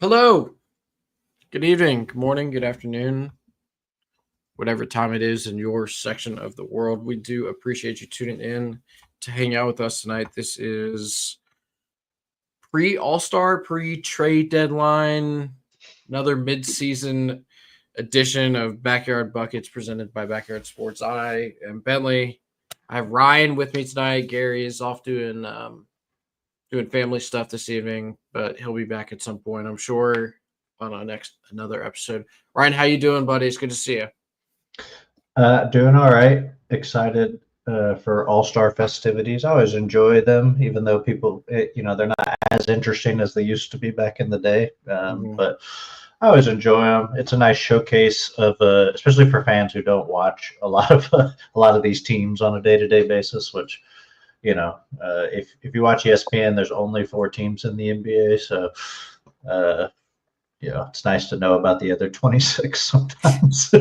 Hello, good evening, good morning, good afternoon, whatever time it is in your section of the world. We do appreciate you tuning in to hang out with us tonight. This is pre All Star, pre trade deadline, another mid-season edition of Backyard Buckets presented by Backyard Sports. I am Bentley. I have Ryan with me tonight. Gary is off doing family stuff this evening, but he'll be back at some point, I'm sure, on another episode. Ryan, how you doing, buddy? It's good to see you. Doing all right. Excited for All-Star festivities. I always enjoy them, even though they're not as interesting as they used to be back in the day. But I always enjoy them. It's a nice showcase of, especially for fans who don't watch a lot of these teams on a day-to-day basis. Which, if you watch ESPN, there's only 4 teams in the NBA, so it's nice to know about the other 26 sometimes.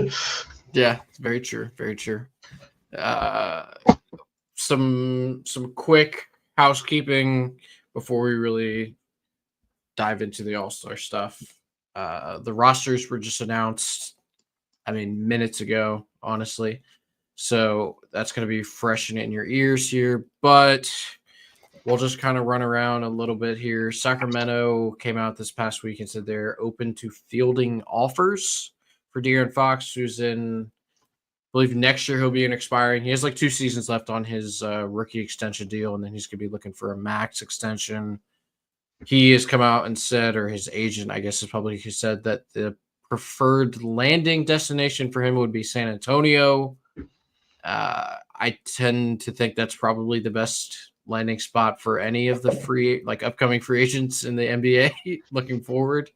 Yeah, very true. Very true. Some quick housekeeping before we really dive into the All-Star stuff. The rosters were just announced, minutes ago, honestly. So that's going to be fresh in your ears here. But we'll just kind of run around a little bit here. Sacramento came out this past week and said they're open to fielding offers for De'Aaron Fox, who's I believe next year he'll be expiring. He has like 2 seasons left on his rookie extension deal, and then he's going to be looking for a max extension. He has come out and said, or his agent, I guess, has publicly said that the preferred landing destination for him would be San Antonio. I tend to think that's probably the best landing spot for any of the upcoming free agents in the NBA looking forward.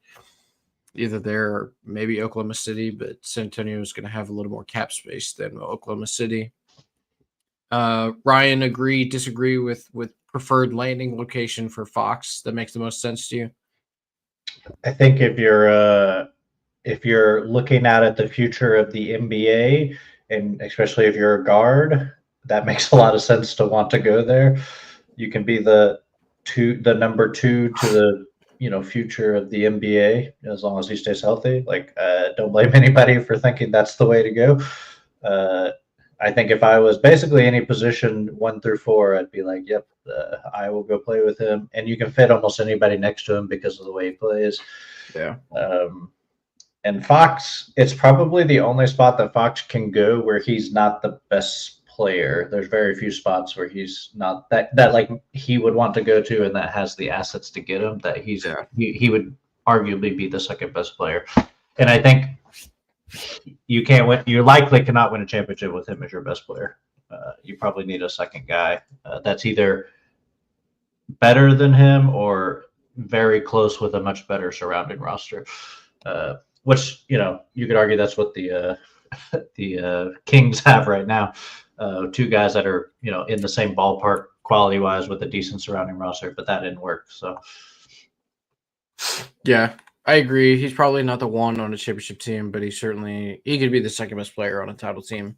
Either there or maybe Oklahoma City, but San Antonio is going to have a little more cap space than Oklahoma City. Ryan, disagree with preferred landing location for Fox that makes the most sense to you? I think if you're looking out at the future of the NBA, and especially if you're a guard, that makes a lot of sense to want to go there. You can be the number 2 to the future of the NBA as long as he stays healthy. Don't blame anybody for thinking that's the way to go. I think if I was basically any position 1 through 4, I'd be like, yep, I will go play with him. And you can fit almost anybody next to him because of the way he plays. Yeah. And Fox, it's probably the only spot that Fox can go where he's not the best player. There's very few spots where he's not that like he would want to go to and that has the assets to get him, that he would arguably be the second best player. And I think you can't win. You likely cannot win a championship with him as your best player. You probably need a second guy that's either better than him or very close with a much better surrounding roster. Which you could argue that's what the Kings have right now. 2 guys that are in the same ballpark quality wise with a decent surrounding roster, but that didn't work. So yeah, I agree. He's probably not the one on a championship team, but he could be the second best player on a title team.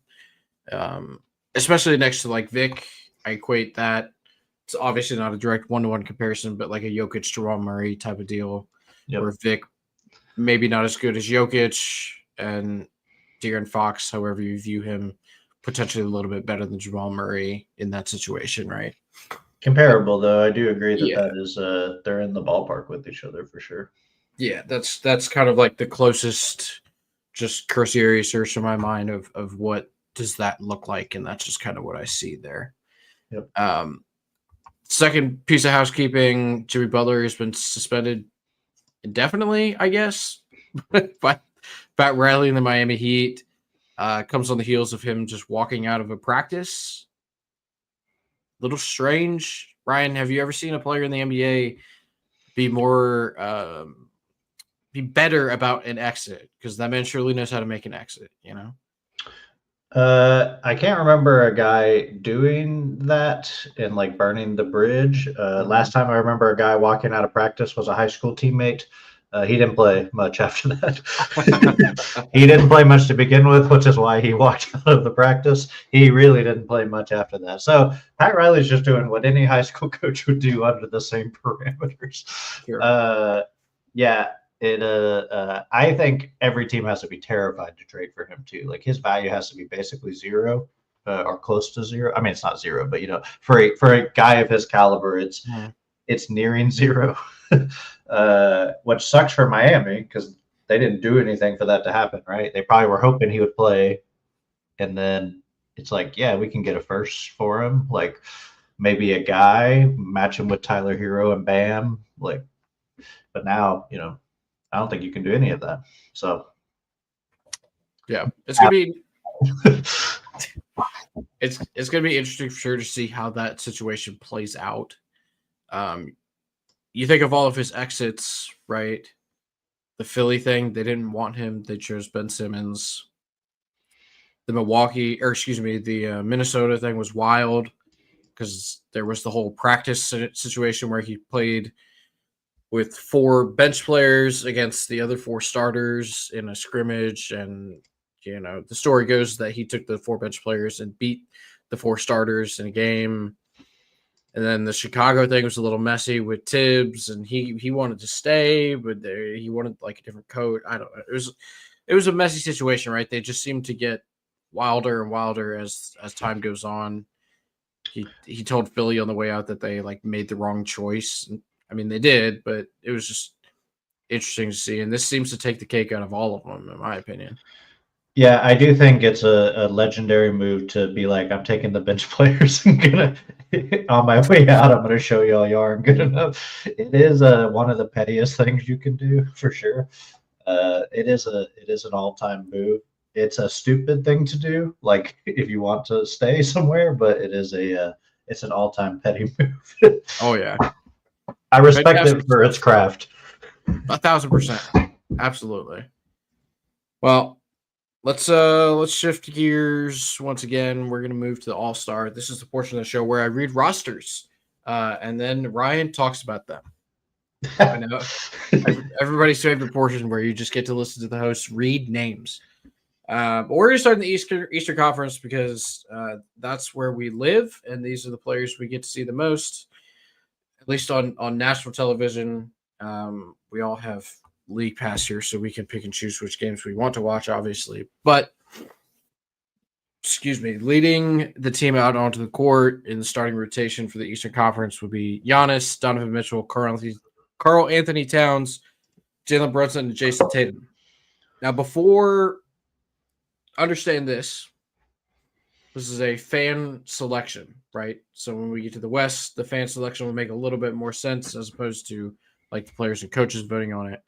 Especially next to like Vic. I equate that. It's obviously not a direct 1-to-1 comparison, but like a Jokic, Jamal Murray type of deal. Yep. Where Vic maybe not as good as Jokic, and De'Aaron Fox, however you view him, potentially a little bit better than Jamal Murray in that situation, right? Comparable, though. I do agree that is they're in the ballpark with each other for sure. Yeah, that's kind of like the closest just cursory search in my mind of what does that look like, and that's just kind of what I see there. Yep. Second piece of housekeeping, Jimmy Butler has been suspended indefinitely, I guess, by Pat Riley and the Miami Heat. Comes on the heels of him just walking out of a practice. Little strange. Ryan, have you ever seen a player in the NBA be better about an exit? Because that man surely knows how to make an exit, I can't remember a guy doing that and like burning the bridge. Last time I remember a guy walking out of practice was a high school teammate. He didn't play much after that. He didn't play much to begin with, which is why he walked out of the practice. He really didn't play much after that. So Pat Riley's just doing what any high school coach would do under the same parameters. Sure. Yeah, I think every team has to be terrified to trade for him too. Like his value has to be basically zero or close to zero. I mean, it's not zero, but for a guy of his caliber, it's nearing zero, which sucks for Miami because they didn't do anything for that to happen, right? They probably were hoping he would play, and then it's like, yeah, we can get a first for him, like maybe a guy match him with Tyler Hero and Bam, like. But now, I don't think you can do any of that. So, yeah, it's gonna be it's gonna be interesting for sure to see how that situation plays out. You think of all of his exits, right? The Philly thing, they didn't want him. They chose Ben Simmons. The Minnesota thing was wild because there was the whole practice situation where he played with 4 bench players against the other 4 starters in a scrimmage. And, the story goes that he took the 4 bench players and beat the 4 starters in a game. And then the Chicago thing was a little messy with Tibbs, and he wanted to stay, but he wanted like a different coach. I don't know. It was a messy situation, right? They just seemed to get wilder and wilder as time goes on. He told Philly on the way out that they like made the wrong choice. I mean, they did, but it was just interesting to see. And this seems to take the cake out of all of them, in my opinion. Yeah, I do think it's a legendary move to be like, I'm taking the bench players and gonna on my way out, I'm gonna show y'all aren't good enough. It is one of the pettiest things you can do for sure. It is an all-time move. It's a stupid thing to do, like if you want to stay somewhere, but it's an all-time petty move. Oh yeah, I respect it for its craft. 1,000%, absolutely. Well, let's shift gears once again. We're gonna move to the All-Star. This is the portion of the show where I read rosters, and then Ryan talks about them. I know everybody's favorite portion where you just get to listen to the host read names. But we're gonna start in the Eastern Conference because that's where we live, and these are the players we get to see the most, at least on national television. We all have league pass here, so we can pick and choose which games we want to watch, obviously. But leading the team out onto the court in the starting rotation for the Eastern Conference would be Giannis, Donovan Mitchell, Karl Anthony Towns, Jalen Brunson, and Jason Tatum. Now, before understand this is a fan selection, right? So when we get to the West, the fan selection will make a little bit more sense as opposed to like the players and coaches voting on it.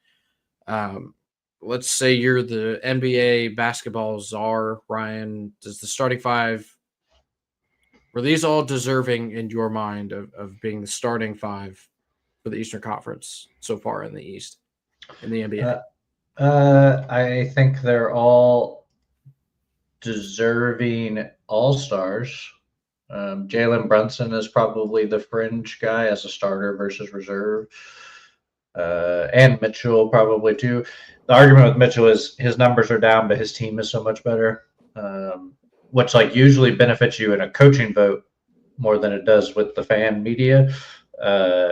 Let's say you're the NBA basketball czar, Ryan. Does the starting 5, were these all deserving in your mind of being the starting 5 for the Eastern Conference so far in the East, in the NBA? I think they're all deserving all-stars. Jalen Brunson is probably the fringe guy as a starter versus reserve. And Mitchell probably too. The argument with Mitchell is his numbers are down, but his team is so much better, which like usually benefits you in a coaching vote more than it does with the fan media.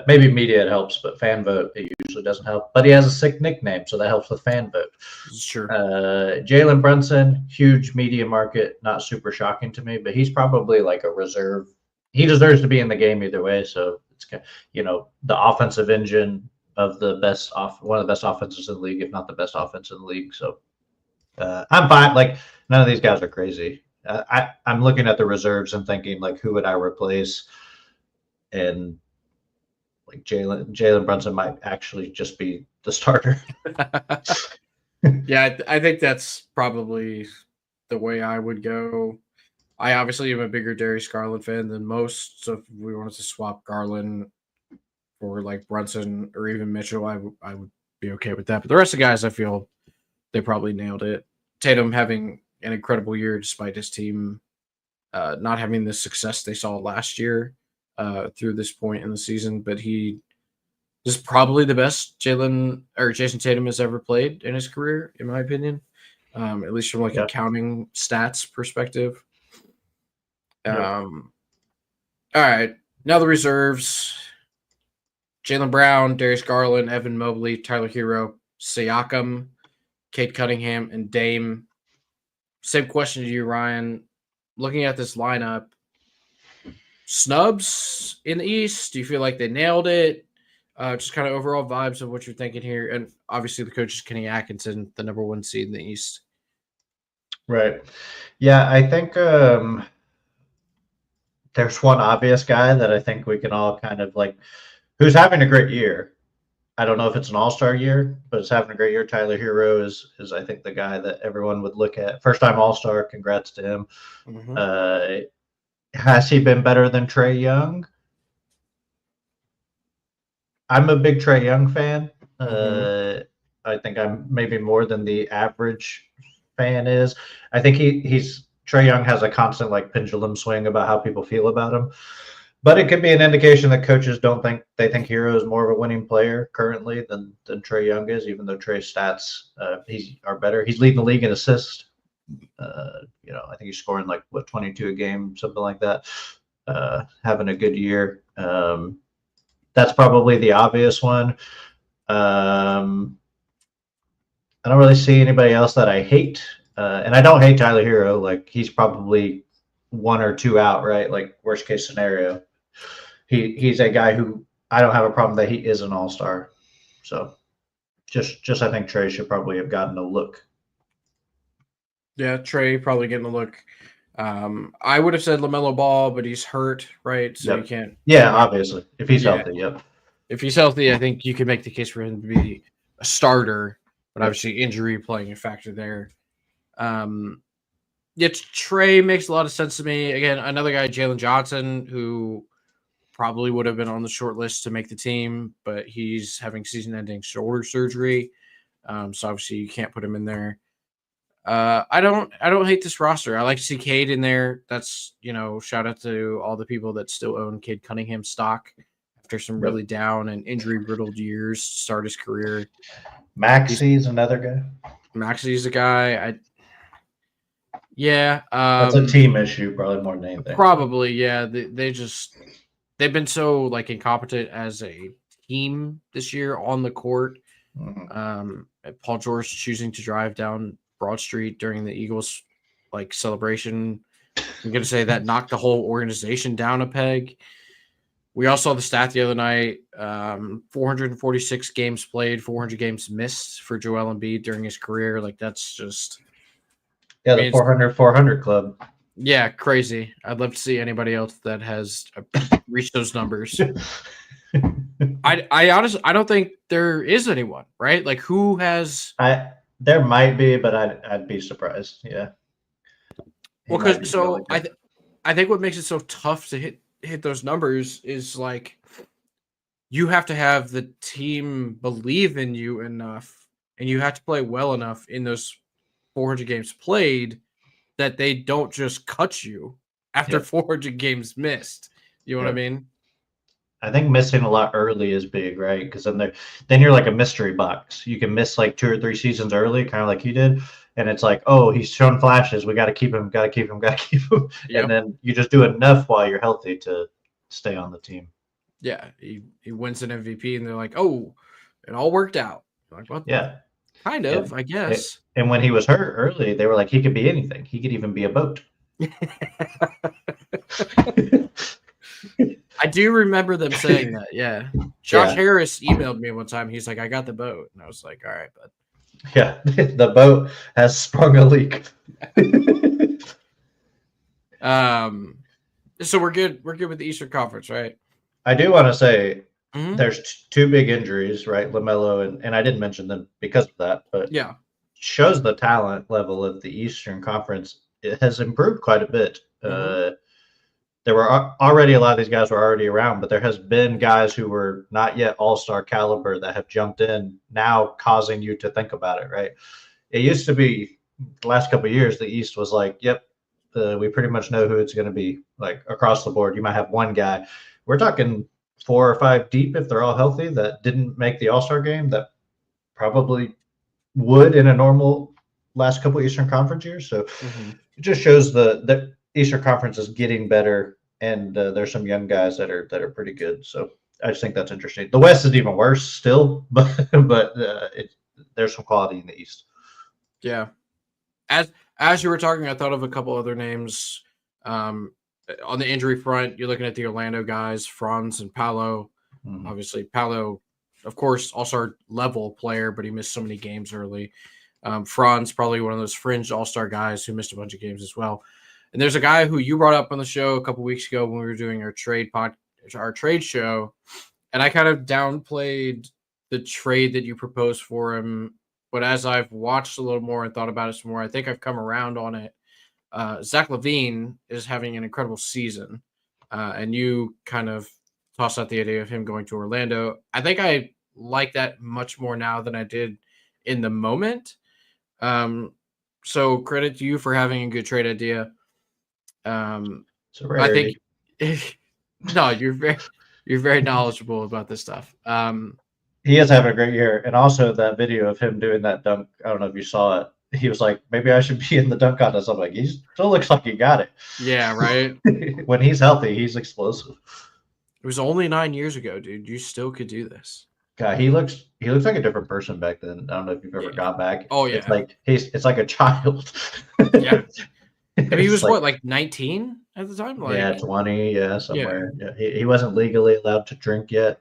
Maybe media it helps, but fan vote it usually doesn't help. But he has a sick nickname, so that helps with fan vote. Sure. Jalen Brunson, huge media market, not super shocking to me, but he's probably like a reserve. He deserves to be in the game either way. So it's the offensive engine of one of the best offenses in the league, if not the best offense in the league. So I'm fine. Like none of these guys are crazy. I'm looking at the reserves and thinking like, who would I replace? And like Jalen Brunson might actually just be the starter. Yeah, I think that's probably the way I would go. I obviously am a bigger Darius Garland fan than most, so if we wanted to swap Garland for like Brunson or even Mitchell, I would be okay with that. But the rest of the guys, I feel they probably nailed it. Tatum having an incredible year despite his team not having the success they saw last year through this point in the season, but he is probably the best Jason Tatum has ever played in his career, in my opinion, at least from like a counting stats perspective. All right, now the reserves. Jaylen Brown, Darius Garland, Evan Mobley, Tyler Hero, Siakam, Cade Cunningham, and Dame. Same question to you, Ryan. Looking at this lineup, snubs in the East? Do you feel like they nailed it? Just kind of overall vibes of what you're thinking here. And obviously the coach is Kenny Atkinson, the number 1 seed in the East. Right. Yeah, I think there's one obvious guy that I think we can all kind of like, who's having a great year. I don't know if it's an all-star year, but it's having a great year. Tyler Hero is I think the guy that everyone would look at. First-time all-star. Congrats to him. Mm-hmm. Has he been better than Trae Young? I'm a big Trae Young fan. Mm-hmm. I think I'm maybe more than the average fan is. I think Trae Young has a constant like pendulum swing about how people feel about him. But it could be an indication that coaches they think Hero is more of a winning player currently than Trae Young is, even though Trae's stats are better. He's leading the league in assists. I think he's scoring like 22 a game, something like that. Having a good year. That's probably the obvious one. I don't really see anybody else that I hate, and I don't hate Tyler Hero. Like he's probably 1 or 2 out, right? Like worst case scenario. He's a guy who I don't have a problem that he is an all-star. So just I think Trae should probably have gotten a look. Yeah, Trae probably getting a look. I would have said LaMelo Ball, but he's hurt, right? So you can't. Yeah, obviously. If he's healthy, yep. If he's healthy, I think you can make the case for him to be a starter, but obviously injury playing a factor there. Trae makes a lot of sense to me. Again, another guy, Jalen Johnson, who probably would have been on the short list to make the team, but he's having season-ending shoulder surgery. So obviously you can't put him in there. I don't hate this roster. I like to see Cade in there. That's, shout out to all the people that still own Cade Cunningham stock after some really down and injury-riddled years to start his career. Maxey's another guy. Maxey's a guy. That's a team issue, probably more than anything. Probably, yeah. They've been so like incompetent as a team this year on the court. Mm-hmm. Paul George choosing to drive down Broad Street during the Eagles like celebration. I'm gonna say that knocked the whole organization down a peg. We all saw the stat the other night. 446 games played, 400 games missed for Joel Embiid during his career. Like that's just the 400 club. Yeah, crazy. I'd love to see anybody else that has reached those numbers. I honestly don't think there is anyone, right? Like who has? There might be, but I'd be surprised. Yeah. Well, because so I think what makes it so tough to hit those numbers is like you have to have the team believe in you enough, and you have to play well enough in those 400 games played that they don't just cut you after 400 games missed. You know what I mean? I think missing a lot early is big, right? Because then you're like a mystery box. You can miss like 2 or 3 seasons early, kind of like you did, and it's like, oh, he's shown flashes. We got to keep him. Yep. And then you just do enough while you're healthy to stay on the team. Yeah, he wins an MVP, and they're like, oh, it all worked out. You're like, what? Yeah. Kind of, I guess. And when he was hurt early, they were like, he could be anything. He could even be a boat. I do remember them saying that, yeah. Josh Harris emailed me one time. He's like, I got the boat. And I was like, all right, bud. Yeah, the boat has sprung a leak. So we're good. We're good with the Eastern Conference, right? I do want to say there's 2 big injuries, right? LaMelo and I didn't mention them because of that, but shows the talent level of the Eastern Conference. It has improved quite a bit. There were already a lot of these guys were already around, but there has been guys who were not yet all-star caliber that have jumped in now, causing you to think about it, right? It used to be the last couple of years, the East was like, yep, we pretty much know who it's going to be, like across the board. You might have one guy. We're talking 4 or 5 deep if they're all healthy that didn't make the all-star game that probably would in a normal last couple of Eastern Conference years. So it just shows the Eastern Conference is getting better, and there's some young guys that are pretty good. So I just think that's interesting. The West is even worse still, but there's some quality in the East. Yeah. As you were talking, I thought of a couple other names. On the injury front, you're looking at the Orlando guys, Franz and Paolo. Mhm. Obviously, Paolo, of course, all-star level player, but he missed so many games early. Franz, probably one of those fringe all-star guys who missed a bunch of games as well. And there's a guy who you brought up on the show a couple weeks ago when we were doing our trade show, and I kind of downplayed the trade that you proposed for him. But as I've watched a little more and thought about it some more, I think I've come around on it. Zach LaVine is having an incredible season, and you kind of tossed out the idea of him going to Orlando. I think I like that much more now than I did in the moment. So credit to you for having a good trade idea. I think no, you're very knowledgeable about this stuff. He is having a great year, and also that video of him doing that dunk. I don't know if you saw it. He was like, "Maybe I should be in the dunk contest." I'm like, he still looks like he got it. Yeah, right. When he's healthy, he's explosive. It was only 9 years ago, dude. You still could do this. God, he looks like a different person back then. I don't know if you've ever gone back. Oh yeah, it's like a child. Yeah. I mean, he was like 19 at the time? Like, yeah, 20, somewhere. Yeah. He wasn't legally allowed to drink yet.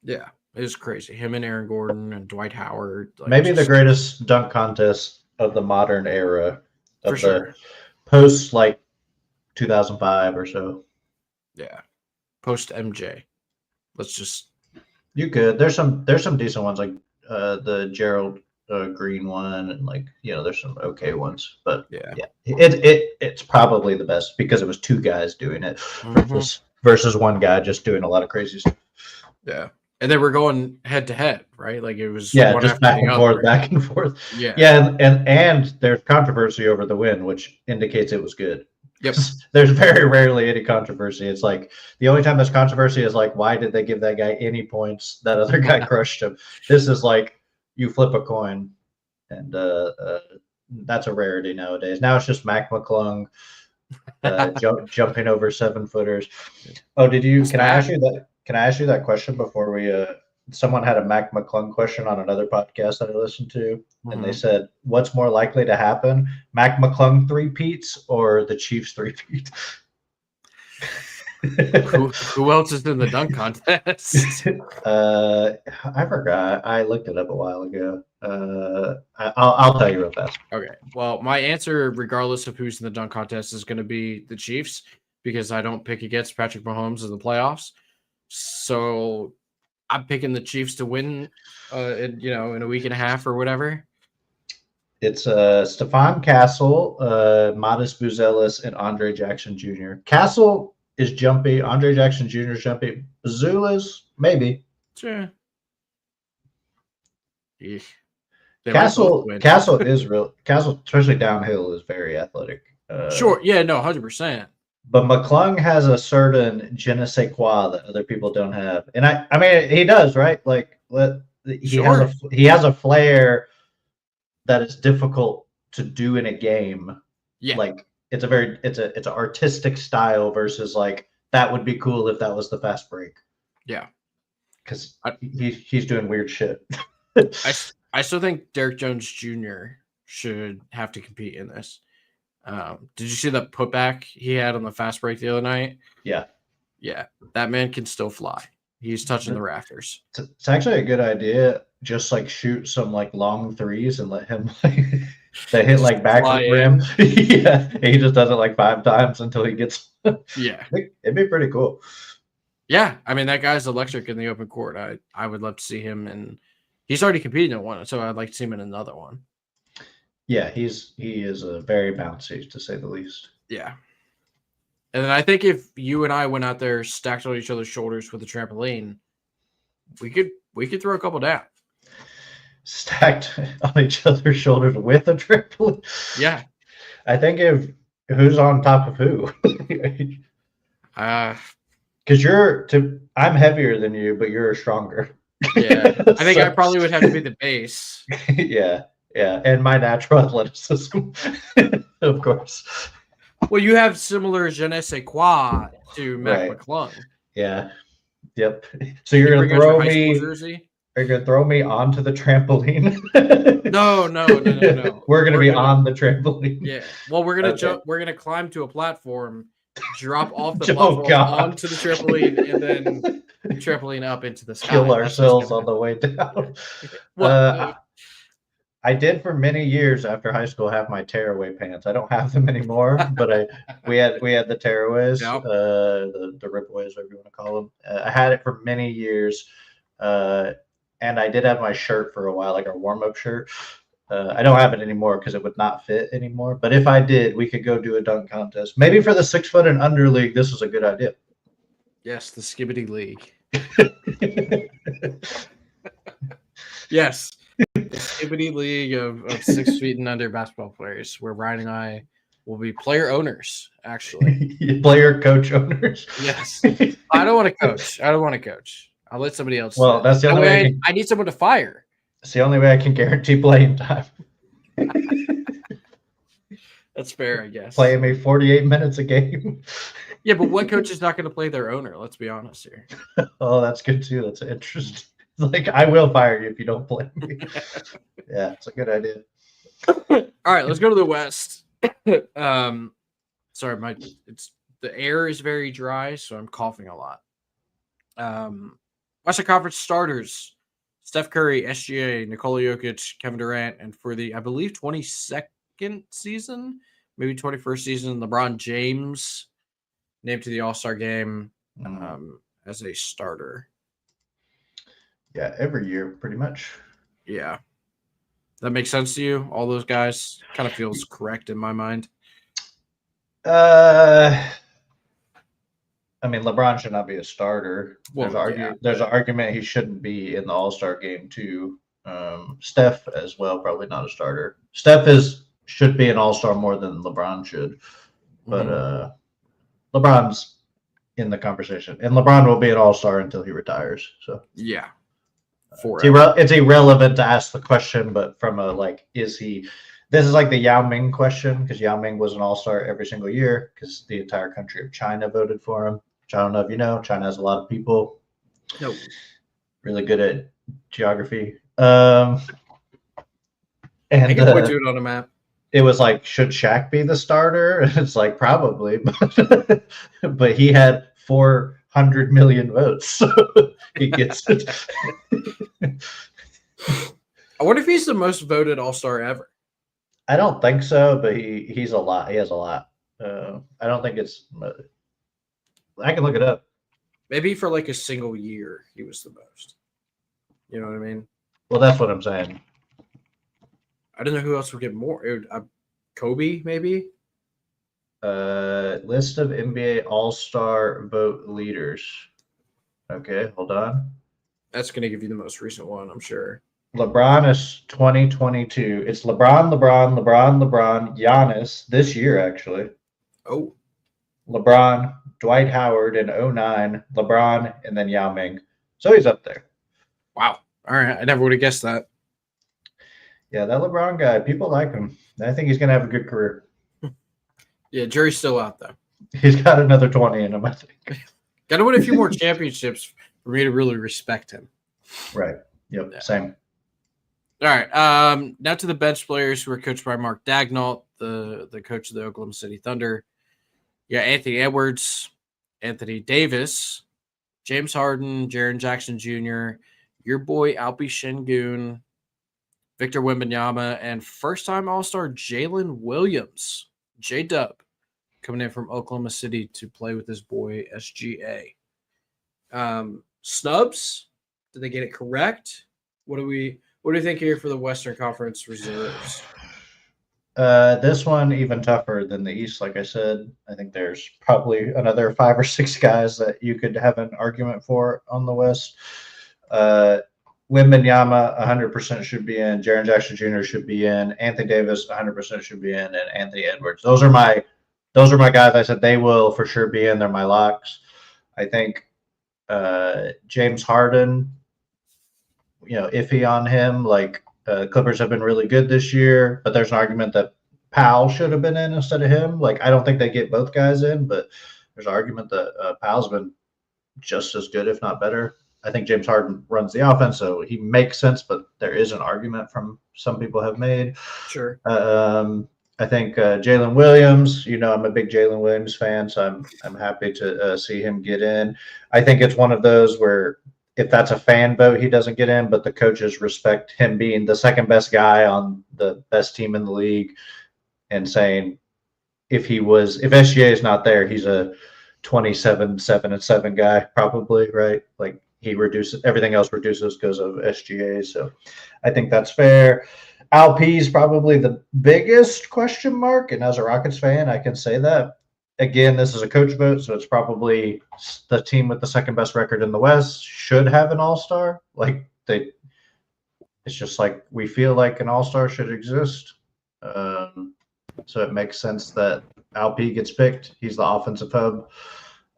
Yeah, it was crazy. Him and Aaron Gordon and Dwight Howard. Maybe the greatest dunk contest of the modern era. For sure. Post 2005 or so. Yeah. Post MJ. Let's just. You could. There's some decent ones like the Gerald Green one, and there's some okay ones, but yeah, it's probably the best because it was two guys doing it versus one guy just doing a lot of crazy stuff. Yeah, and they were going head to head, right? Like it was just back and forth. Yeah, and there's controversy over the win, which indicates it was good. Yep. There's very rarely any controversy. It's like the only time there's controversy is like, why did they give that guy any points? That other guy crushed him. This is like you flip a coin, and that's a rarity nowadays. Now it's just Mac McClung jumping over 7-footers. Oh, can I ask you that? Can I ask you that question before we? Someone had a Mac McClung question on another podcast that I listened to, and they said, "What's more likely to happen, Mac McClung three-peats or the Chiefs three-peat?" who else is in the dunk contest? I forgot. I looked it up a while ago. I'll tell you real fast. Okay. Well, my answer, regardless of who's in the dunk contest, is going to be the Chiefs because I don't pick against Patrick Mahomes in the playoffs. So I'm picking the Chiefs to win, in a week and a half or whatever. It's Stephon Castle, Modest Buzelis, and Andre Jackson Jr. Castle is jumpy. Andre Jackson Jr. is jumpy. Buzelis, maybe. Sure. Castle is real. Castle, especially downhill, is very athletic. Sure. Yeah. No. 100%. But McClung has a certain je ne sais quoi that other people don't have, and I mean he does, right? Like he has a flair that is difficult to do in a game. Yeah, like it's an artistic style versus like that would be cool if that was the fast break. Yeah, because he's doing weird shit. I still think Derrick Jones Jr. should have to compete in this. Did you see the putback he had on the fast break the other night? Yeah. That man can still fly. He's touching the rafters. It's actually a good idea. Just shoot some long threes and let him they hit back of the rim. Yeah, he just does it 5 times until he gets. Yeah, it'd be pretty cool. Yeah, I mean that guy's electric in the open court. I would love to see him, and he's already competed in one, so I'd like to see him in another one. Yeah, he is a very bouncy, to say the least. Yeah. And then I think if you and I went out there stacked on each other's shoulders with a trampoline, we could throw a couple down. Stacked on each other's shoulders with a trampoline? Yeah. I think who's on top of who? Because I'm heavier than you, but you're stronger. Yeah. I think I probably would have to be the base. Yeah. Yeah, and my natural athleticism, of course. Well, you have similar je ne sais quoi to Mac McClung. Yeah. Yep. So you're gonna throw me? Are you gonna throw me onto the trampoline? No. We're gonna be on the trampoline. Yeah. Well, we're gonna Okay. jump. We're gonna climb to a platform, drop off the Oh, platform God. onto the trampoline, and then trampoline up into the sky. Kill That's what's ourselves gonna on the way down. Well, I did for many years after high school have my tearaway pants. I don't have them anymore, but we had the tearaways, Yep. the ripaways, whatever you want to call them. I had it for many years, and I did have my shirt for a while, like a warm up shirt. I don't have it anymore because it would not fit anymore. But if I did, we could go do a dunk contest. Maybe for the 6 foot and under league, this is a good idea. yes, the Skibbity League. Yes, the Skibbity League of 6 feet and under basketball players, where Ryan and I will be player owners. Actually, Player coach owners. Yes. I don't want to coach. I'll let somebody else. Well, that's the only way I need someone to fire. It's the only way I can guarantee playing time. That's fair, I guess. Playing me 48 minutes a game. Yeah, but what coach is not going to play their owner? Let's be honest here. Oh, that's good too. That's interesting. Like, I will fire you if you don't play me. Yeah, it's a good idea. All right, let's go to the West. Sorry, the air is very dry, so I'm coughing a lot. Western Conference starters: Steph Curry, SGA, Nikola Jokic, Kevin Durant, and for the, I believe, 22nd season, maybe 21st season, LeBron James named to the All-Star game as a starter. Yeah, every year, pretty much. Yeah. That makes sense to you? All those guys? Kind of feels correct in my mind. I mean, LeBron should not be a starter. Well, there's an argument he shouldn't be in the All-Star game too. Steph as well, probably not a starter. Steph should be an All-Star more than LeBron should, but LeBron's in the conversation, and LeBron will be an All-Star until he retires. So yeah, it's irrelevant to ask the question, but from a is he? This is like the Yao Ming question, because Yao Ming was an All-Star every single year because the entire country of China voted for him. Which I don't know if you know, China has a lot of people. Nope. Really good at geography. And I can point to it on a map. It was like, should Shaq be the starter? It's like, probably, but he had 400 million votes, so he gets it. I wonder if he's the most voted All-Star ever. I don't think so, but he's a lot. He has a lot. I don't think it's. I can look it up. Maybe for like a single year, he was the most. You know what I mean? Well, that's what I'm saying. I don't know who else would get more. Kobe, maybe? List of NBA All-Star vote leaders. Okay, hold on. That's going to give you the most recent one, I'm sure. LeBron is 2022. It's LeBron, Giannis this year, actually. Oh. LeBron, Dwight Howard in 2009, LeBron, and then Yao Ming. So he's up there. Wow. All right. I never would have guessed that. Yeah, that LeBron guy, people like him. I think he's going to have a good career. Yeah, jury's still out, though. He's got another 20 in him, I think. Got to win a few more championships for me to really respect him. Right. Yep. Yeah. Same. All right. Now to the bench players who are coached by Mark Daignault, the coach of the Oklahoma City Thunder. Yeah, Anthony Edwards, Anthony Davis, James Harden, Jaren Jackson Jr., your boy Alpi Şengün, Victor Wembanyama, and first-time All-Star Jalen Williams, J-Dub, coming in from Oklahoma City to play with his boy SGA. Snubs, did they get it correct? What do you think here for the Western Conference reserves? This one even tougher than the East. Like I said, I think there's probably another 5 or 6 guys that you could have an argument for on the West. Wembanyama 100% should be in. Jaren Jackson Jr. should be in. Anthony Davis 100% should be in, and Anthony Edwards. Those are my guys. I said they will for sure be in. They're my locks. I think James Harden, iffy on him. Clippers have been really good this year, but there's an argument that Powell should have been in instead of him. I don't think they get both guys in, but there's an argument that Powell's been just as good, if not better. I think James Harden runs the offense, so he makes sense. But there is an argument from some people have made. Sure. I think Jalen Williams. I'm a big Jalen Williams fan, so I'm happy to see him get in. I think it's one of those where if that's a fan vote, he doesn't get in, but the coaches respect him being the second best guy on the best team in the league, and saying if SGA is not there, he's a 27-7-7 guy probably, right? Like he reduces everything else reduces because of SGA. So I think that's fair. Alp is probably the biggest question mark, and as a Rockets fan, I can say that. Again, this is a coach vote, so it's probably the team with the second best record in the West should have an all-star. It's just like we feel like an all-star should exist. So it makes sense that Alp gets picked. He's the offensive hub.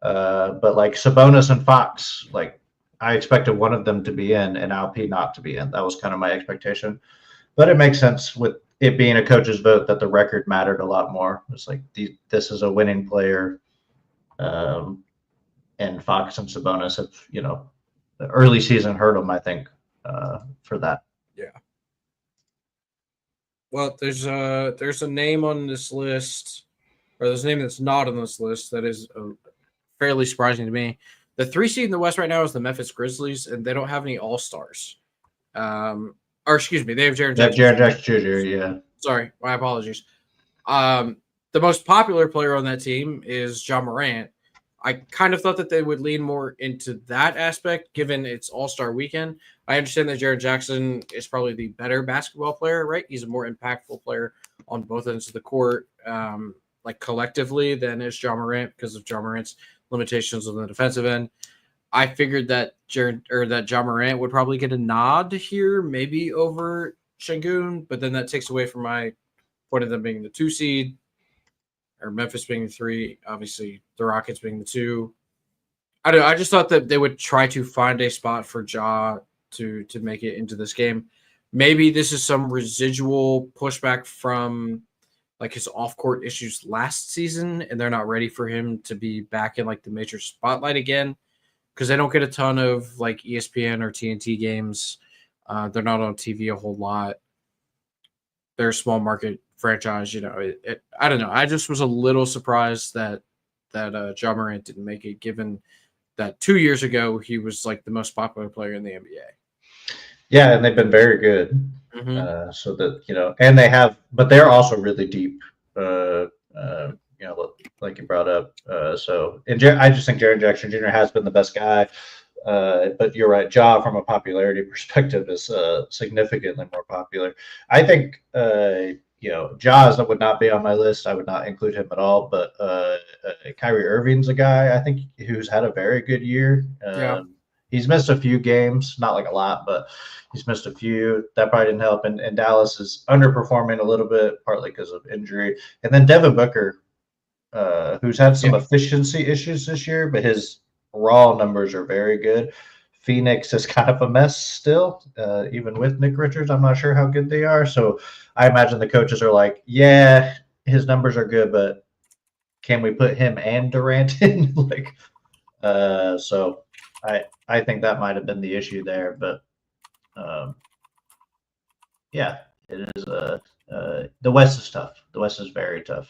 But like Sabonis and Fox, like I expected one of them to be in and Alp not to be in. That was kind of my expectation. But it makes sense with it being a coach's vote that the record mattered a lot more. It's like this is a winning player, and Fox and Sabonis have, the early season hurt them, I think, for that. Yeah. Well, there's a name on this list, or there's a name that's not on this list that is fairly surprising to me. The 3 seed in the West right now is the Memphis Grizzlies, and they don't have any All-Stars. Or excuse me, they have Jaren Jackson. Jaren Jackson Jr., yeah. Sorry, my apologies. The most popular player on that team is Ja Morant. I kind of thought that they would lean more into that aspect, given it's All-Star weekend. I understand that Jaren Jackson is probably the better basketball player, right? He's a more impactful player on both ends of the court, collectively, than is Ja Morant because of Ja Morant's limitations on the defensive end. I figured that Ja Morant would probably get a nod here, maybe over Şengün, but then that takes away from my point of them being the 2 seed, or Memphis being the 3, obviously the Rockets being the 2. I don't know. I just thought that they would try to find a spot for Ja to make it into this game. Maybe this is some residual pushback from like his off-court issues last season, and they're not ready for him to be back in like the major spotlight again because they don't get a ton of like ESPN or TNT games. They're not on TV a whole lot. They're a small market franchise, I don't know. I just was a little surprised that Ja Morant didn't make it, given that 2 years ago he was like the most popular player in the NBA. Yeah, and they've been very good. Mm-hmm. So that and they have, but they're also really deep. Like you brought up. I just think Jaren Jackson Jr. has been the best guy. But you're right, Ja, from a popularity perspective, is significantly more popular. I think Ja would not be on my list. I would not include him at all. But Kyrie Irving's a guy I think who's had a very good year. Yeah. He's missed a few games, not like a lot, but he's missed a few. That probably didn't help. And Dallas is underperforming a little bit, partly because of injury. And then Devin Booker, who's had some efficiency issues this year, but his raw numbers are very good. Phoenix is kind of a mess still, even with Nick Richards. I'm not sure how good they are. So I imagine the coaches are like, yeah, his numbers are good, but can we put him and Durant in? So I think that might have been the issue there. But yeah, it is. The West is tough. The West is very tough.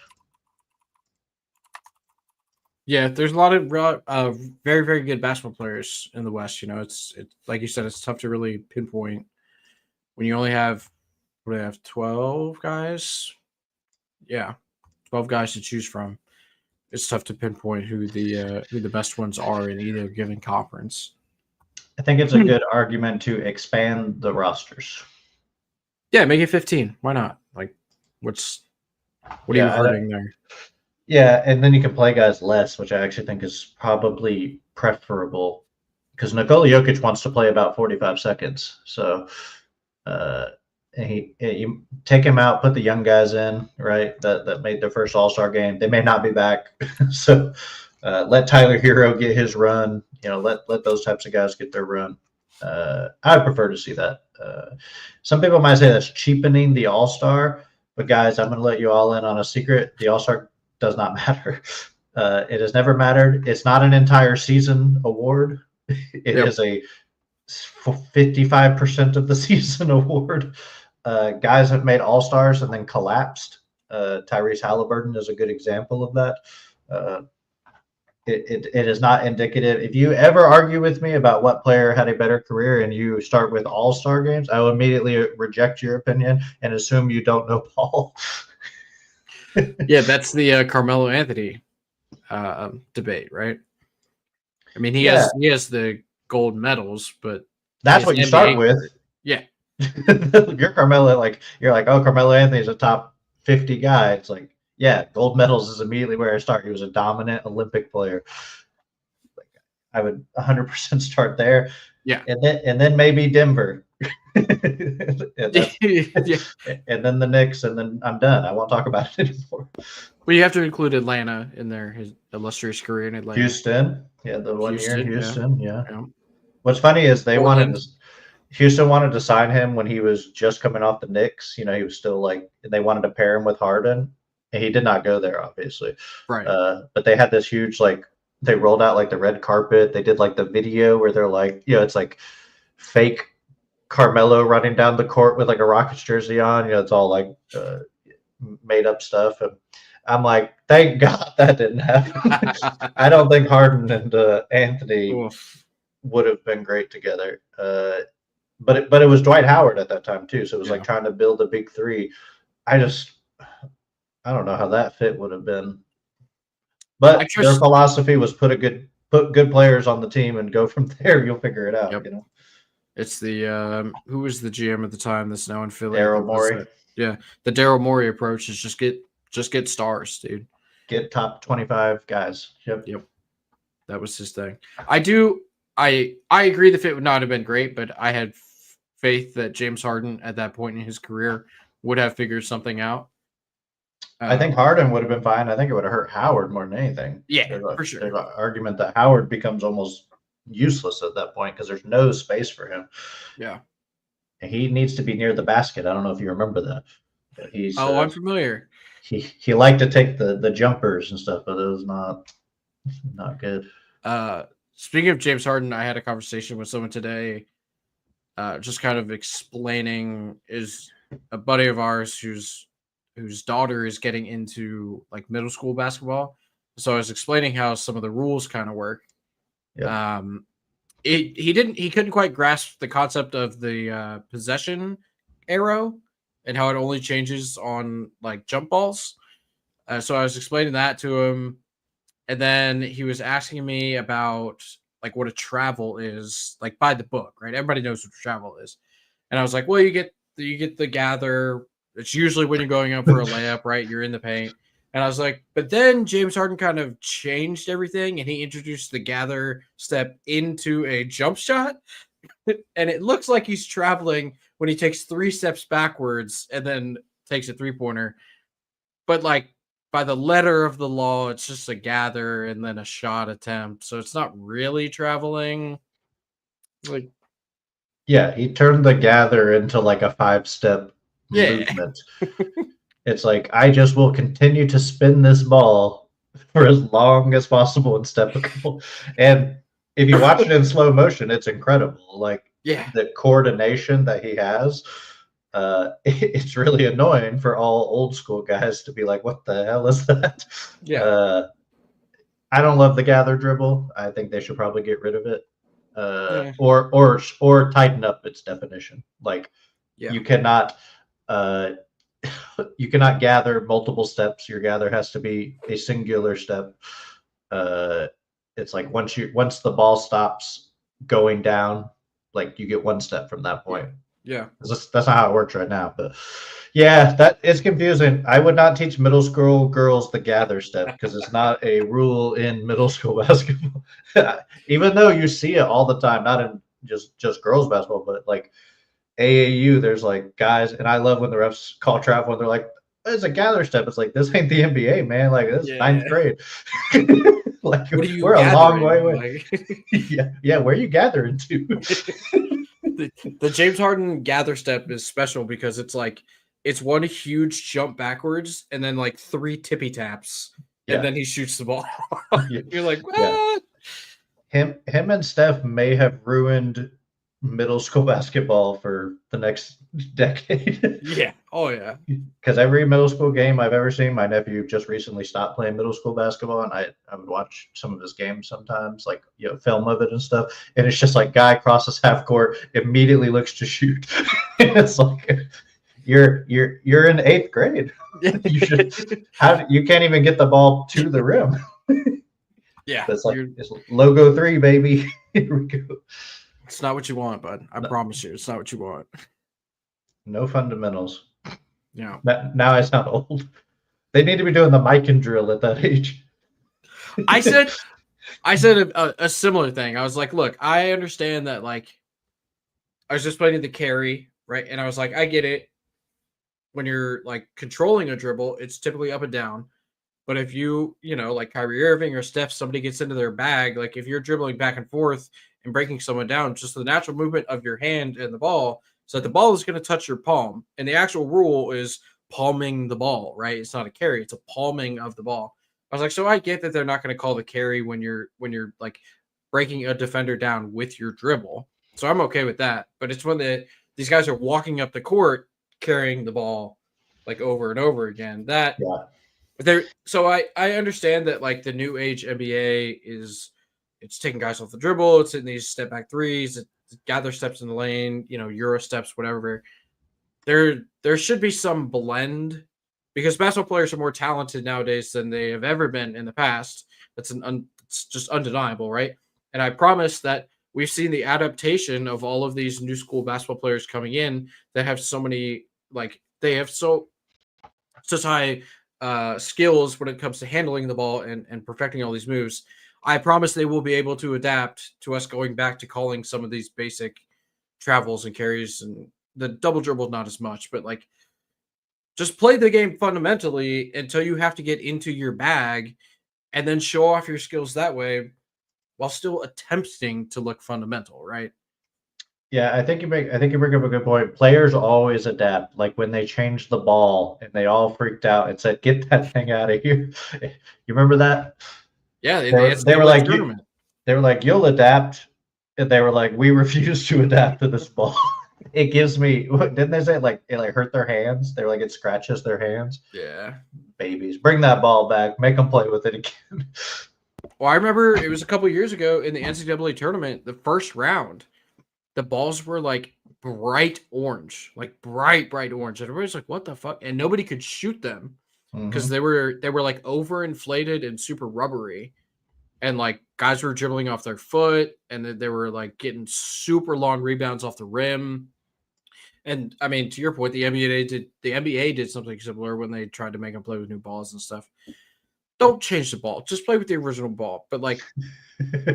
Yeah, there's a lot of very, very good basketball players in the West. It's like you said, it's tough to really pinpoint when you only have 12 guys. Yeah, 12 guys to choose from. It's tough to pinpoint who the best ones are in either given conference. I think it's a good argument to expand the rosters. Yeah, make it 15. Why not? Like, what are you hurting there? Yeah, and then you can play guys less, which I actually think is probably preferable because Nikola Jokic wants to play about 45 seconds. So you take him out, put the young guys in, right, that made their first All-Star game. They may not be back. So let Tyler Hero get his run. Let those types of guys get their run. I'd prefer to see that. Some people might say that's cheapening the All-Star, but guys, I'm going to let you all in on a secret. The All-Star does not matter. It has never mattered. It's not an entire season award. It is a 55% of the season award. Guys have made all-stars and then collapsed. Tyrese Halliburton is a good example of that. It is not indicative. If you ever argue with me about what player had a better career and you start with all-star games, I will immediately reject your opinion and assume you don't know Paul. Yeah, that's the Carmelo Anthony debate, right? I mean, he has the gold medals, but that's what you start with. Yeah. You're Carmelo, you're like, oh, Carmelo Anthony's a top 50 guy. It's like, yeah, gold medals is immediately where I start. He was a dominant Olympic player. I would 100% start there. Yeah. And then maybe Denver. and then the Knicks, and then I'm done. I won't talk about it anymore. Well, you have to include Atlanta in there, his illustrious career in Atlanta. Houston. Yeah, the 1 year in Houston. Yeah. What's funny is Houston wanted to sign him when he was just coming off the Knicks. He was still they wanted to pair him with Harden, and he did not go there, obviously. Right. But they had this huge, they rolled out the red carpet. They did the video where they're it's fake Carmelo running down the court with a Rockets jersey on. It's all made up stuff. And I'm like, thank God that didn't happen. I don't think Harden and Anthony would have been great together. But it was Dwight Howard at that time too. So it was trying to build a big three. I don't know how that fit would have been. But their philosophy was put good players on the team and go from there. You'll figure it out. It's the who was the GM at the time that's now in Philly? Daryl Morey. Yeah, the Daryl Morey approach is just get stars, dude. Get top 25 guys. Yep. That was his thing. I agree the fit would not have been great, but I had faith that James Harden at that point in his career would have figured something out. I think Harden would have been fine. I think it would have hurt Howard more than anything. Yeah, for sure. There's an argument that Howard becomes almost useless at that point because there's no space for him. Yeah. And he needs to be near the basket. I don't know if you remember that. But I'm familiar. He liked to take the jumpers and stuff, but it was not good. Speaking of James Harden, I had a conversation with someone today, just kind of explaining is a buddy of ours whose daughter is getting into middle school basketball. So I was explaining how some of the rules kind of work. Yeah. He couldn't quite grasp the concept of the possession arrow and how it only changes on jump balls. So I was explaining that to him. And then he was asking me about what a travel is, by the book, right? Everybody knows what travel is. And I was like, well, you get the gather. It's usually when you're going up for a layup, right? You're in the paint. And I was like, but then James Harden kind of changed everything and he introduced the gather step into a jump shot. And it looks like he's traveling when he takes 3 steps backwards and then takes a 3-pointer. But by the letter of the law, it's just a gather and then a shot attempt. So it's not really traveling. Yeah, he turned the gather into a 5-step movement. It's I just will continue to spin this ball for as long as possible and step a couple. And if you watch it in slow motion, it's incredible. The coordination that he has. It's really annoying for all old school guys to be like, what the hell is that? Yeah. I don't love the gather dribble. I think they should probably get rid of it. Or tighten up its definition. You cannot gather multiple steps. Your gather has to be a singular step. It's once the ball stops going down, you get 1 step from that point. Yeah. That's not how it works right now. But yeah, that is confusing. I would not teach middle school girls the gather step because it's not a rule in middle school basketball. Even though you see it all the time, not in just girls basketball, but AAU, there's guys, and I love when the refs call travel and they're like, it's a gather step. It's this ain't the NBA, man. This is 9th grade. We're a long way away. Yeah, where are you gathering to? The James Harden gather step is special because it's one huge jump backwards and then 3 tippy taps and then he shoots the ball. You're like, what? him and Steph may have ruined middle school basketball for the next decade. Yeah. Oh yeah. Because every middle school game I've ever seen, my nephew just recently stopped playing middle school basketball, and I would watch some of his games sometimes, like film of it and stuff. And it's just like guy crosses half court, immediately looks to shoot. And it's like you're in eighth grade. You should you can't even get the ball to the rim. Yeah. It's like it's logo 3, baby. Here we go. It's not what you want, bud. I promise you, it's not what you want. No fundamentals. Yeah. Now I sound old. They need to be doing the Mikan drill at that age. I said a similar thing. I was like, look, I understand that, like, I was just playing the carry, right? And I was like, I get it. When you're like controlling a dribble, it's typically up and down. But if like Kyrie Irving or Steph, somebody gets into their bag, like if you're dribbling back and forth and breaking someone down, just the natural movement of your hand and the ball, so that the ball is going to touch your palm. And the actual rule is palming the ball, right? It's not a carry, it's a palming of the ball. I was like, so I get that they're not going to call the carry when you're like breaking a defender down with your dribble. So I'm okay with that. But it's when these guys are walking up the court carrying the ball like over and over again. That so I understand that, like, the new age NBA it's taking guys off the dribble, it's in these step back threes, it gather steps in the lane, Euro steps, whatever. There should be some blend, because basketball players are more talented nowadays than they have ever been in the past. It's just undeniable, right? And I promise that we've seen the adaptation of all of these new school basketball players coming in that have so many, like, they have such high skills when it comes to handling the ball and perfecting all these moves. I promise they will be able to adapt to us going back to calling some of these basic travels and carries, and the double dribble not as much, but like just play the game fundamentally until you have to get into your bag and then show off your skills that way while still attempting to look fundamental, right? Yeah, I think you bring up a good point. Players always adapt. Like when they changed the ball and they all freaked out and said, "Get that thing out of here." You remember that? Yeah, They were like, they were like, "You'll adapt," and they were like, "We refuse to adapt to this ball." It gives me. Didn't they say like it like hurt their hands? They were like it scratches their hands. Yeah, babies, bring that ball back. Make them play with it again. Well, I remember it was a couple years ago in the NCAA tournament, the first round, the balls were like bright orange, like bright orange. And everybody's like, "What the fuck?" And nobody could shoot them because they were like overinflated and super rubbery, and like guys were dribbling off their foot, and they were like getting super long rebounds off the rim. And I mean, to your point, the NBA did something similar when they tried to make them play with new balls and stuff. Don't change the ball; just play with the original ball. But like,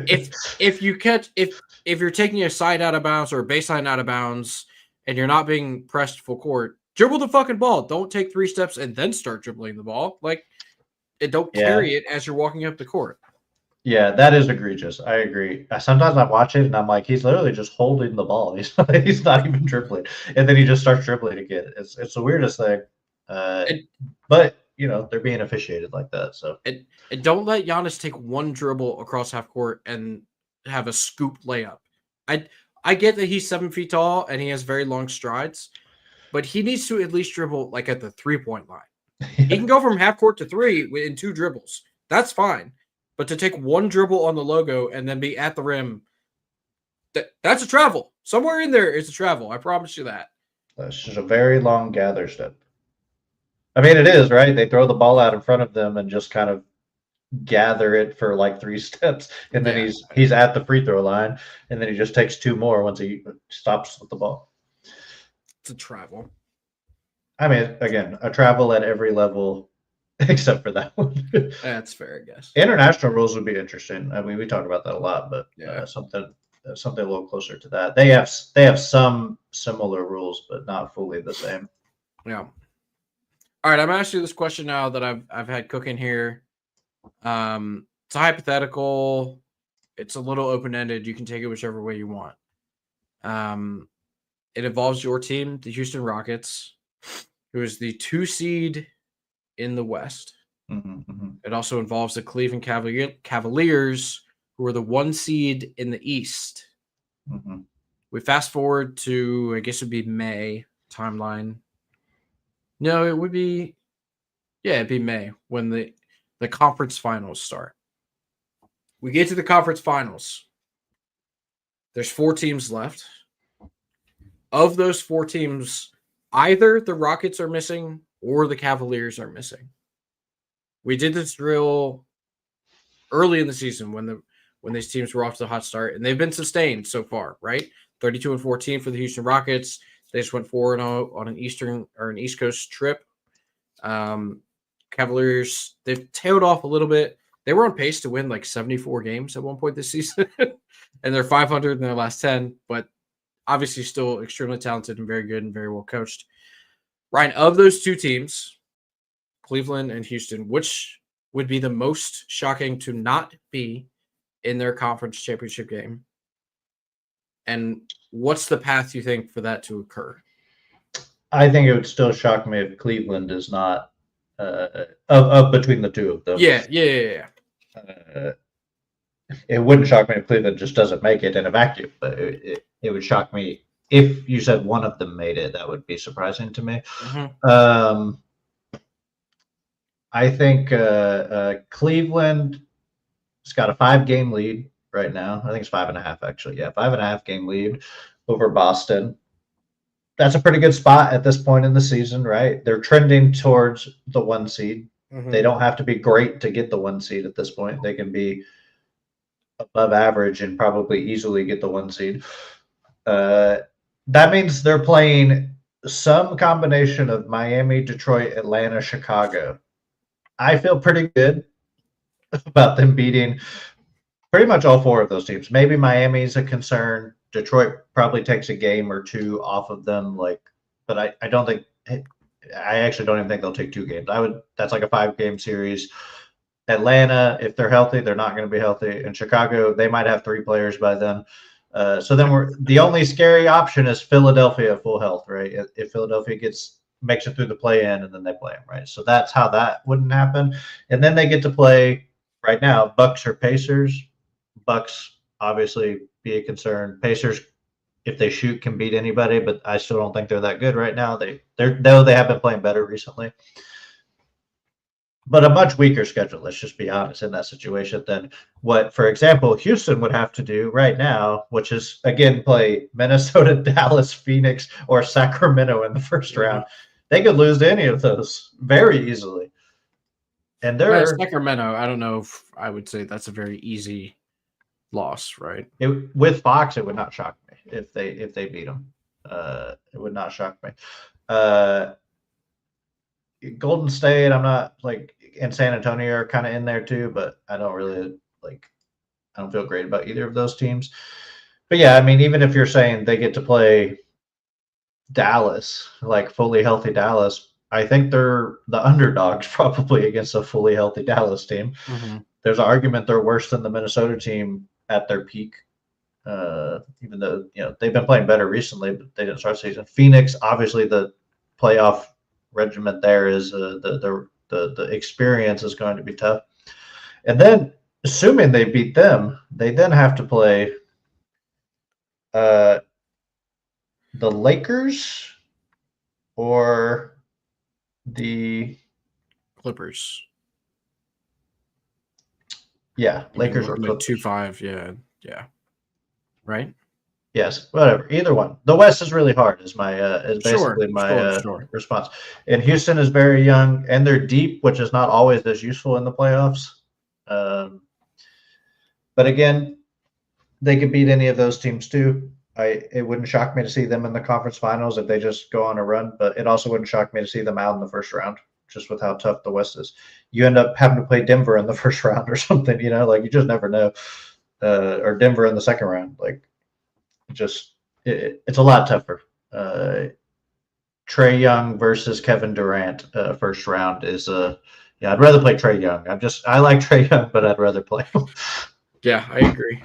if you're taking a side out of bounds or a baseline out of bounds and you're not being pressed full court, dribble the fucking ball. Don't take 3 steps and then start dribbling the ball. Like, don't carry it as you're walking up the court. Yeah, that is egregious. I agree. Sometimes I watch it and I'm like, he's literally just holding the ball. He's not even dribbling, and then he just starts dribbling again. It's the weirdest thing. But they're being officiated like that. So and don't let Giannis take one dribble across half court and have a scoop layup. I get that he's 7 feet tall and he has very long strides, but he needs to at least dribble like at the 3-point line. He can go from half court to 3 in 2 dribbles. That's fine. But to take one dribble on the logo and then be at the rim, that's a travel. Somewhere in there is a travel. I promise you that. That's just a very long gather step. I mean, it is, right? They throw the ball out in front of them and just kind of gather it for like 3 steps, and then he's at the free throw line, and then he just takes 2 more once he stops with the ball. It's a travel. I mean, again, a travel at every level except for that one. That's fair, I guess. International rules would be interesting. I mean, we talk about that a lot, but something a little closer to that. They have some similar rules, but not fully the same. Yeah. All right, I'm gonna ask you this question now that I've had cooking here. It's a hypothetical. It's a little open-ended. You can take it whichever way you want. It involves your team, the Houston Rockets, who is the 2 seed in the West. It also involves the Cleveland Cavaliers, who are the 1 seed in the East. Mm-hmm. We fast forward to, I guess it'd be May timeline. No, it would be, yeah, it'd be May when the conference finals start. We get to the conference finals. There's 4 teams left. Of those 4 teams, either the Rockets are missing or the Cavaliers are missing. We did this drill early in the season when these teams were off to the hot start, and they've been sustained so far, right? 32-14 for the Houston Rockets. They just went 4-0 on an East Coast trip. Cavaliers, they've tailed off a little bit. They were on pace to win like 74 games at one point this season, and they're 500 in their last 10, but obviously still extremely talented and very good and very well coached. Ryan, of those 2 teams, Cleveland and Houston, which would be the most shocking to not be in their conference championship game? And what's the path you think for that to occur? I think it would still shock me if Cleveland is not up between the 2 of them. Yeah. It wouldn't shock me if Cleveland just doesn't make it in a vacuum, but it would shock me if you said one of them made it. That would be surprising to me. Mm-hmm. I think Cleveland has got a 5-game lead right now. I think it's 5.5 actually. Yeah, 5.5 game lead over Boston. That's a pretty good spot at this point in the season, right? They're trending towards the 1 seed. Mm-hmm. They don't have to be great to get the 1 seed at this point. They can be above average and probably easily get the 1 seed. That means they're playing some combination of Miami, Detroit, Atlanta, Chicago. I feel pretty good about them beating pretty much all 4 of those teams. Maybe Miami's a concern. Detroit probably takes a game or 2 off of them, but I don't think. I actually don't even think they'll take 2 games. That's like a 5-game series. Atlanta, if they're healthy, they're not going to be healthy. And Chicago, they might have 3 players by then. So then the only scary option is Philadelphia at full health, right? If Philadelphia makes it through the play-in and then they play them, right? So that's how that wouldn't happen. And then they get to play right now Bucks or Pacers. Bucks obviously be a concern. Pacers, if they shoot, can beat anybody, but I still don't think they're that good right now. They have been playing better recently. But a much weaker schedule, let's just be honest, in that situation than what, for example, Houston would have to do right now, which is, again, play Minnesota, Dallas, Phoenix, or Sacramento in the first round. They could lose to any of those very easily. And they're Sacramento, I don't know if I would say that's a very easy loss, right? With Fox, it would not shock me if they beat them. It would not shock me. Golden State, I'm not and San Antonio are kind of in there too, but I don't really I don't feel great about either of those teams. But yeah, I mean, even if you're saying they get to play Dallas, fully healthy Dallas, I think they're the underdogs probably against a fully healthy Dallas team. Mm-hmm. There's an argument they're worse than the Minnesota team at their peak. Even though they've been playing better recently, but they didn't start the season. Phoenix, obviously, the playoff regiment there is the experience is going to be tough. And then, assuming they beat them, they then have to play the Lakers or the Clippers. Yeah, Lakers or Clippers. 2-5, yeah. Right? Yes, whatever. Either one. The West is really hard. Is basically my response. And Houston is very young, and they're deep, which is not always as useful in the playoffs. But again, they could beat any of those teams too. It wouldn't shock me to see them in the conference finals if they just go on a run, but it also wouldn't shock me to see them out in the first round, just with how tough the West is. You end up having to play Denver in the first round or something, you just never know. Or Denver in the second round. It's a lot tougher. Trae Young versus Kevin Durant first round is I'd rather play Trae Young. I like Trae Young, but I'd rather play him. Yeah, I agree.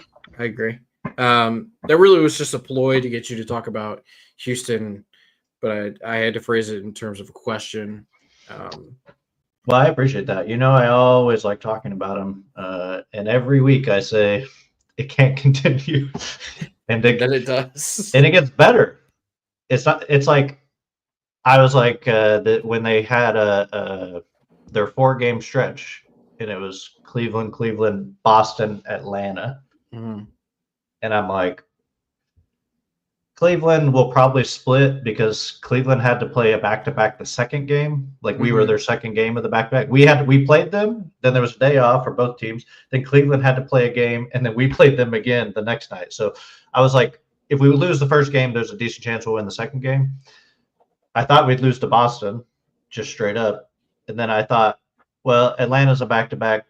That really was just a ploy to get you to talk about Houston, but I had to phrase it in terms of a question. Well, I appreciate that. I always like talking about them. And every week I say it can't continue, and then it does. and it gets better. It's not. It's like I was like when they had their 4-game stretch, and it was Cleveland, Boston, Atlanta, Mm-hmm. and I'm like, Cleveland will probably split because Cleveland had to play a back-to-back the second game. Like we were their second game of the back-to-back. We played them. Then there was a day off for both teams. Then Cleveland had to play a game, and then we played them again the next night. So I was like, if we lose the first game, there's a decent chance we'll win the second game. I thought we'd lose to Boston, just straight up. And then I thought, well, Atlanta's a back-to-back,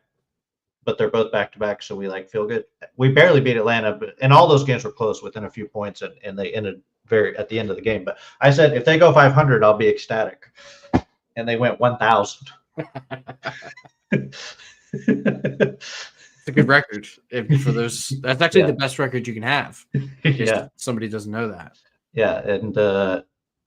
but they're both back-to-back, so we feel good. We barely beat Atlanta, and all those games were close within a few points, and they ended at the end of the game. But I said, if they go 500, I'll be ecstatic. And they went 1,000. It's a good record for those. That's actually the best record you can have. Yeah, somebody doesn't know that. Yeah, and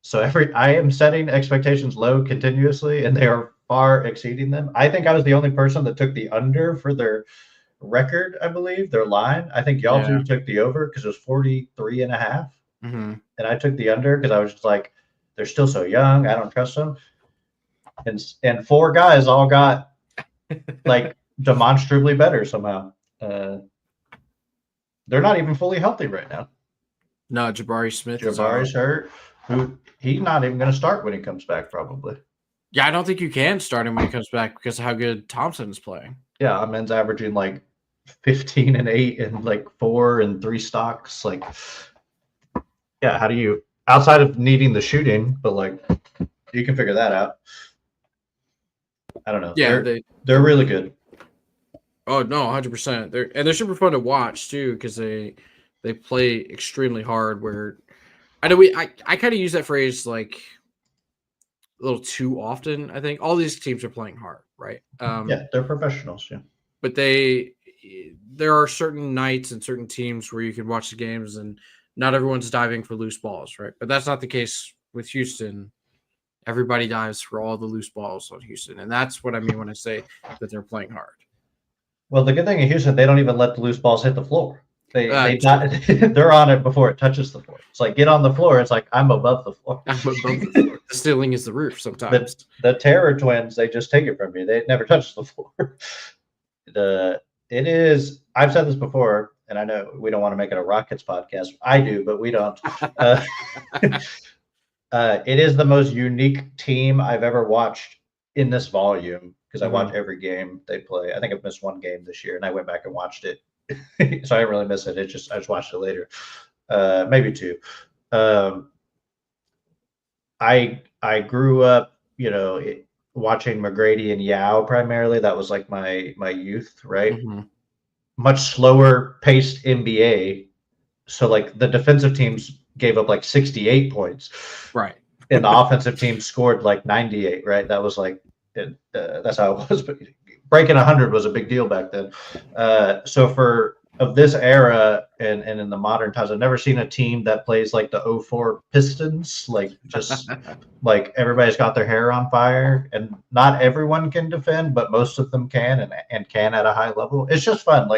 so I am setting expectations low continuously, and they are far exceeding them. I think I was the only person that took the under for their record, I believe, their line. I think y'all two took the over because it was 43.5. Mm-hmm. And I took the under because I was just like, they're still so young. I don't trust them. And 4 guys all got demonstrably better somehow. They're not even fully healthy right now. No, Jabari Smith. Jabari's hurt. He's not even going to start when he comes back, probably. Yeah, I don't think you can start him when he comes back because of how good Thompson is playing. Yeah, Amen's averaging 15 and 8 and 4 and 3 stocks. Yeah, how do you, outside of needing the shooting, but you can figure that out. I don't know. Yeah, they're really good. Oh no, 100%. They're super fun to watch too because they play extremely hard. Where I know I kind of use that phrase a little too often. I think all these teams are playing hard, right? Yeah, they're professionals. Yeah, but there are certain nights and certain teams where you can watch the games and not everyone's diving for loose balls, right? But that's not the case with Houston. Everybody dives for all the loose balls on Houston, and that's what I mean when I say that they're playing hard. Well, the good thing in Houston, they don't even let the loose balls hit the floor. They're on it before it touches the floor. It's get on the floor. It's I'm above the floor. I'm above the floor. The ceiling is the roof sometimes. The Terror Twins, they just take it from you. They never touch the floor. It is, I've said this before, and I know we don't want to make it a Rockets podcast. I do, but we don't. It is the most unique team I've ever watched in this volume because I watch every game they play. I think I've missed 1 game this year, and I went back and watched it. So I didn't really miss it. I just watched it later. Maybe 2. I grew up, watching McGrady and Yao primarily. That was my youth, right? Mm-hmm. Much slower paced NBA. So the defensive teams gave up 68 points. Right. And the offensive team scored 98, right? That was that's how it was. But breaking 100 was a big deal back then. So of this era and in the modern times, I've never seen a team that plays the 04 Pistons, just everybody's got their hair on fire, and not everyone can defend, but most of them can and can at a high level. It's just fun.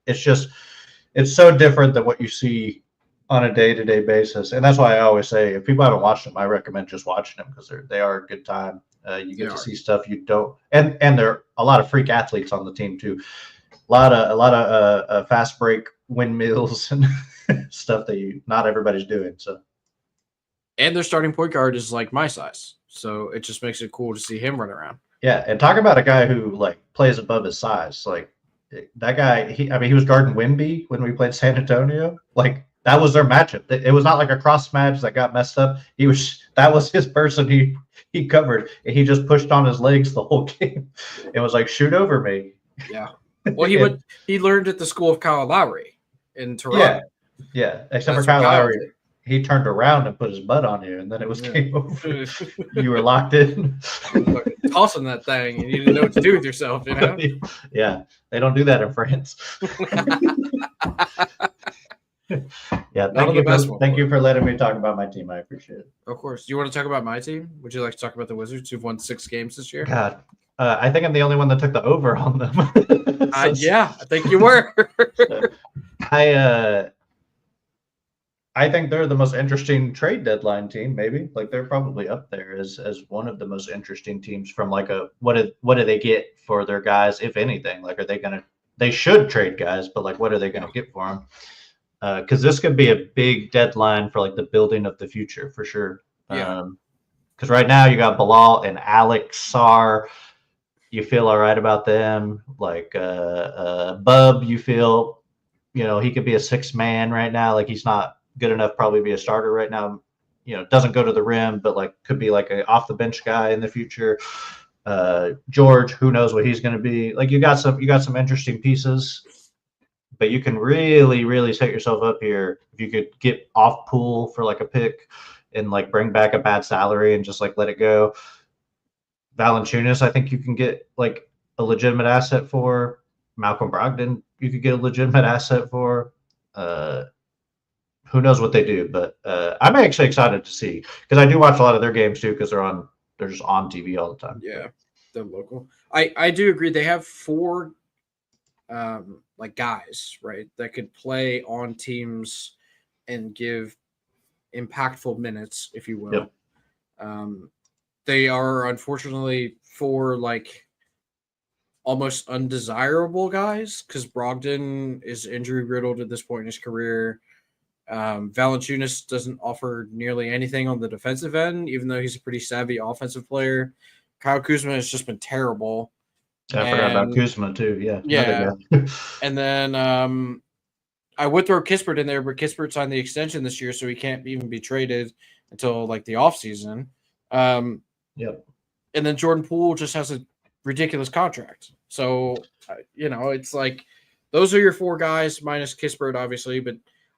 It's so different than what you see on a day-to-day basis. And that's why I always say, if people haven't watched them, I recommend just watching them because they are a good time. You get to see stuff you don't, and there are a lot of freak athletes on the team too. A lot of fast break windmills and stuff that not everybody's doing. So, and their starting point guard is my size, so it just makes it cool to see him run around. Yeah, and talk about a guy who plays above his size. That guy, he was guarding Wemby when we played San Antonio. That was their matchup. It was not a cross match that got messed up. That was his person he covered, and he just pushed on his legs the whole game. It was shoot over me. Yeah. Well, he learned at the school of Kyle Lowry in Toronto. Yeah. Except for Kyle Lowry, he turned around and put his butt on you, and then it was game over. You were locked in. Tossing that thing, and you didn't know what to do with yourself, Yeah, they don't do that in France. Yeah, thank you for letting me talk about my team. I appreciate it. Of course. Do you want to talk about my team? Would you like to talk about the Wizards who've won 6 games this year? God, I think I'm the only one that took the over on them. Yeah, I think you were. I think they're the most interesting trade deadline team. Maybe like they're probably up there as one of the most interesting teams from like a what do they get for their guys if anything? Like are they gonna they should trade guys, but like what are they gonna get for them? Because this could be a big deadline for like the building of the future for sure. Yeah. Because right now you got Bilal and Alex Sar. You feel all right about them. Like Bub, you feel he could be a 6 man right now. Like he's not good enough probably to be a starter right now. Doesn't go to the rim, but like could be like a off the bench guy in the future. George, who knows what he's going to be? Like you got some interesting pieces, but you can really set yourself up here if you could get off pool for like a pick and like bring back a bad salary and just like let it go. Valanciunas, I think you can get like a legitimate asset for. Malcolm Brogdon, you could get a legitimate asset for. Who knows what they do? But I'm actually excited to see because I do watch a lot of their games too because they're just on TV all the time. Yeah, they're local. I do agree. They have 4 like guys, right, that could play on teams and give impactful minutes, if you will. Yep. They are unfortunately 4 like almost undesirable guys because Brogdon is injury riddled at this point in his career. Valanciunas doesn't offer nearly anything on the defensive end, even though he's a pretty savvy offensive player. Kyle Kuzma has just been terrible. I forgot about Kuzma too. Yeah. Yeah. And then I would throw Kispert in there, but Kispert signed the extension this year, so he can't even be traded until like the offseason. Yep. And then Jordan Poole just has a ridiculous contract. So, it's like those are your 4 guys minus Kispert, obviously, but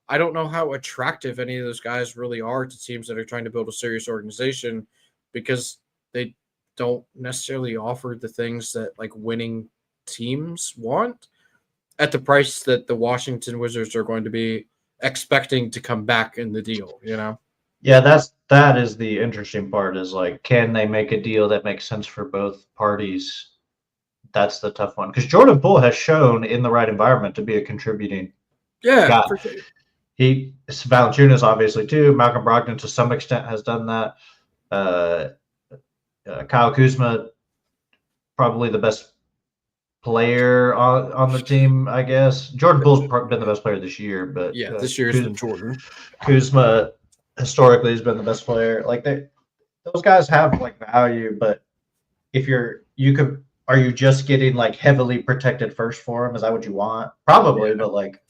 I don't know how attractive any of those guys really are to teams that are trying to build a serious organization because they don't necessarily offer the things that like winning teams want at the price that the Washington Wizards are going to be expecting to come back in the deal, Yeah, that is the interesting part is like, can they make a deal that makes sense for both parties? That's the tough one because Jordan Poole has shown in the right environment to be a contributing guy. For sure. Valanciunas obviously too. Malcolm Brogdon to some extent has done that. Kyle Kuzma, probably the best player on the team, I guess. Jordan Poole's been the best player this year, but this year's been Jordan. Kuzma historically has been the best player. Like those guys have like value, but if are you just getting like heavily protected first for him? Is that what you want? Probably, but like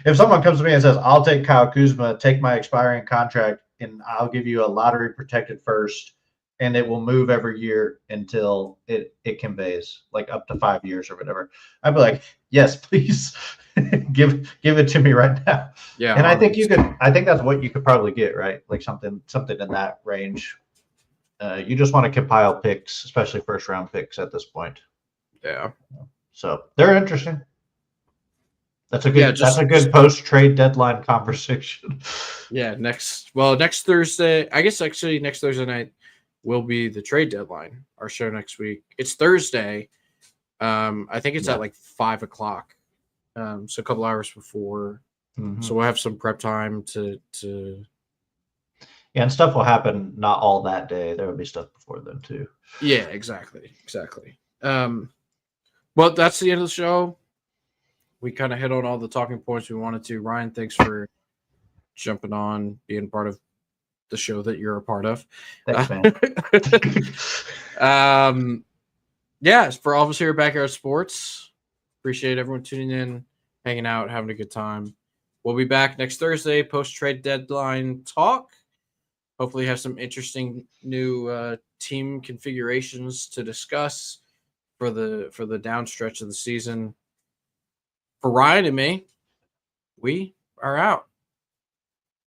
if someone comes to me and says, "I'll take Kyle Kuzma, take my expiring contract, and I'll give you a lottery protected first, and it will move every year until it conveys like up to 5 years or whatever," I'd be like, "Yes, please, give it to me right now." Yeah, and I think that's what you could probably get, right? Like something in that range. You just want to compile picks, especially first round picks at this point. Yeah. So they're interesting. That's a good post trade deadline conversation. Yeah. Next Thursday, I guess actually next Thursday night will be the trade deadline. Our show next week. It's Thursday. I think it's at like 5:00. So a couple hours before. Mm-hmm. So we'll have some prep time to. Yeah, and stuff will happen not all that day. There will be stuff before then too. Yeah, exactly. Well, that's the end of the show. We kind of hit on all the talking points we wanted to. Ryan, thanks for jumping on, being part of the show that you're a part of. Thanks, man. Yeah, for all of us here at Backyard Sports, appreciate everyone tuning in, hanging out, having a good time. We'll be back next Thursday, post-trade deadline talk. Hopefully have some interesting new team configurations to discuss for the down stretch of the season. For Ryan and me, we are out.